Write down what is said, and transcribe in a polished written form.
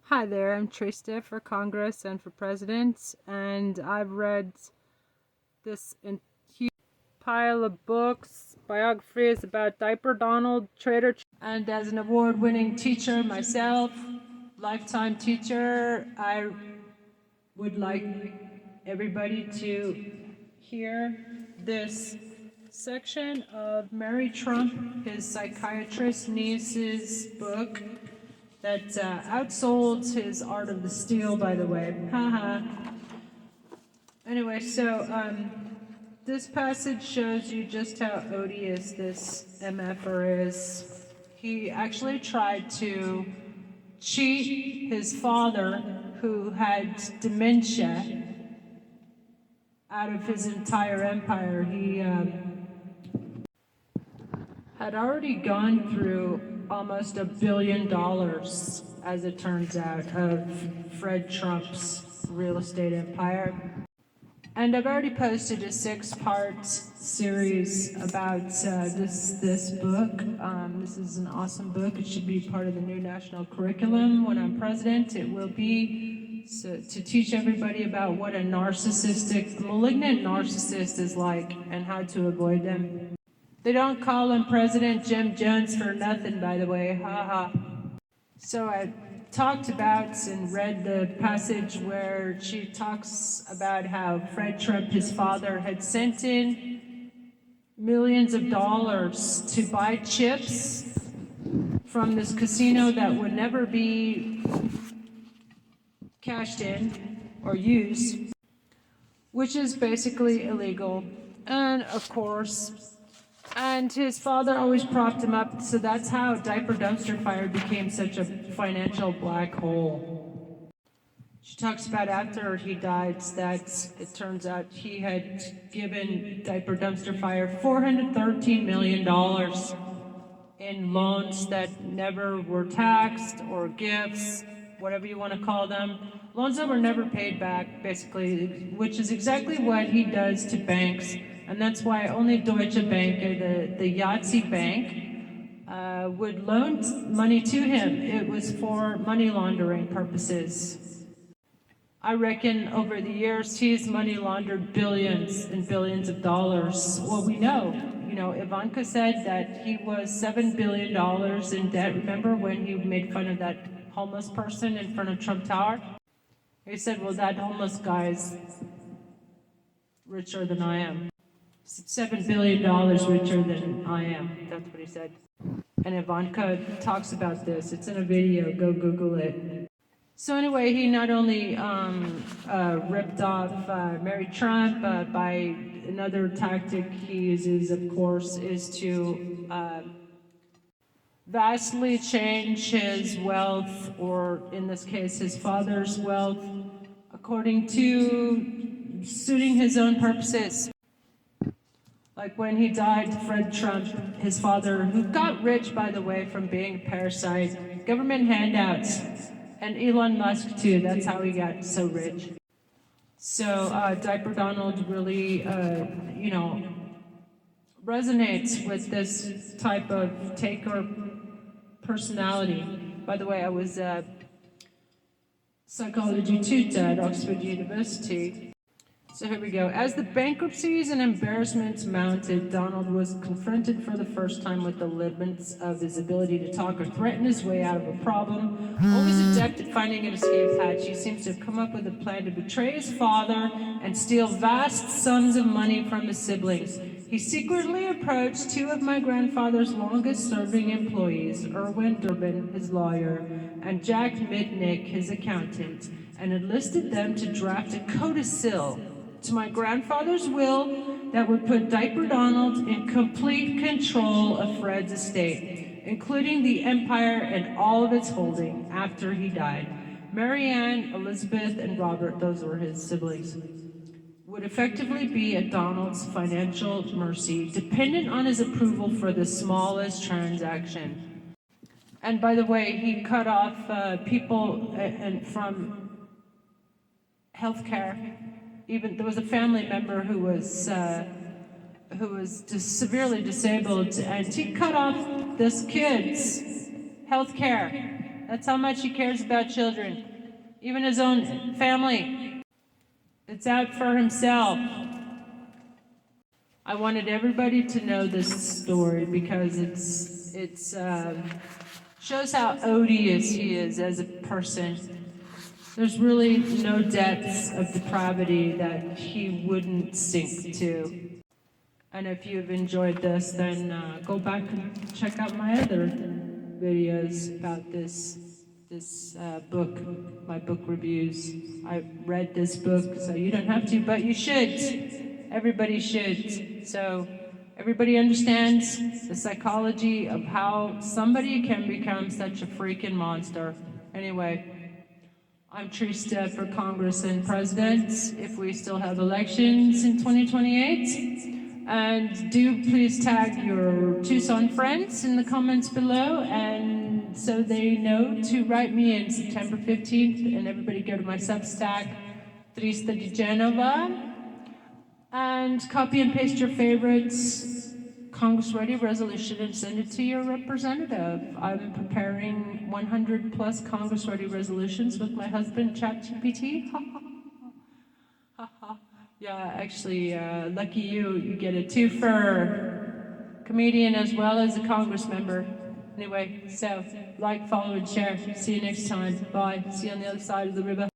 Hi there, I'm Trista for Congress and for President, and I've read this huge pile of books, biographies about Diaper Donald, and as an award-winning teacher myself, lifetime teacher, I would like everybody to hear this section of Mary Trump, his psychiatrist niece's book, that outsold his Art of the Steal, by the way. Haha. Anyway, so this passage shows you just how odious this MFer is. He actually tried to cheat his father, who had dementia, out of his entire empire. He had already gone through almost $1 billion, as it turns out, of Fred Trump's real estate empire. And I've already posted a 6-part series about this book. This is an awesome book. It should be part of the new national curriculum when I'm president. It will be to teach everybody about what a malignant narcissist is like and how to avoid them. They don't call him President Jim Jones for nothing, by the way, haha. So I talked about and read the passage where she talks about how Fred Trump, his father, had sent in millions of dollars to buy chips from this casino that would never be cashed in or used, which is basically illegal. And of course, and his father always propped him up, so that's how Diaper Dumpster Fire became such a financial black hole. She talks about after he died that it turns out he had given Diaper Dumpster Fire $413 million in loans that never were taxed, or gifts, whatever you want to call them. Loans that were never paid back, basically, which is exactly what he does to banks. And that's why only Deutsche Bank, or the Yahtzee Bank, would loan money to him. It was for money laundering purposes. I reckon over the years he's money laundered billions and billions of dollars. Well, we know, Ivanka said that he was $7 billion in debt. Remember when he made fun of that homeless person in front of Trump Tower? He said, well, that homeless guy's richer than I am. $7 billion richer than I am. That's what he said. And Ivanka talks about this. It's in a video. Go Google it. So anyway, he not only ripped off Mary Trump by another tactic he uses, of course, is to vastly change his wealth, or in this case, his father's wealth, according to suiting his own purposes. Like when he died, Fred Trump, his father, who got rich, by the way, from being a parasite, government handouts, and Elon Musk too, that's how he got so rich. So Diaper Donald really, resonates with this type of taker personality. By the way, I was a psychology tutor at Oxford University. So here we go. As the bankruptcies and embarrassments mounted, Donald was confronted for the first time with the limits of his ability to talk or threaten his way out of a problem. Always adept at finding an escape hatch, he seems to have come up with a plan to betray his father and steal vast sums of money from his siblings. He secretly approached 2 of my grandfather's longest-serving employees, Erwin Durbin, his lawyer, and Jack Mitnick, his accountant, and enlisted them to draft a codicil to my grandfather's will that would put Diaper Donald in complete control of Fred's estate, including the empire and all of its holding after he died. Mary Ann, Elizabeth, and Robert, those were his siblings, would effectively be at Donald's financial mercy, dependent on his approval for the smallest transaction. And by the way, he cut off people from healthcare. Even there was a family member who was severely disabled, and he cut off this kid's health care That's how much he cares about children. Even his own family. It's out for himself. I wanted everybody to know this story because it's shows how odious he is as a person. There's really no depths of depravity that he wouldn't sink to. And if you've enjoyed this, then go back and check out my other videos about this book, my book reviews. I read this book, so you don't have to, but you should. Everybody should. So everybody understands the psychology of how somebody can become such a freaking monster. Anyway, I'm Trista for Congress and President, if we still have elections in 2028. And do please tag your Tucson friends in the comments below, and so they know to write me in September 15th, and everybody go to my Substack, Trista Di Genova, and copy and paste your favorites Congress Ready resolution and send it to your representative. I'm preparing 100 plus Congress Ready resolutions with my husband, ChatGPT. Yeah, actually, lucky you get a twofer, comedian as well as a Congress member. Anyway, so like, follow, and share. See you next time. Bye. See you on the other side of the river.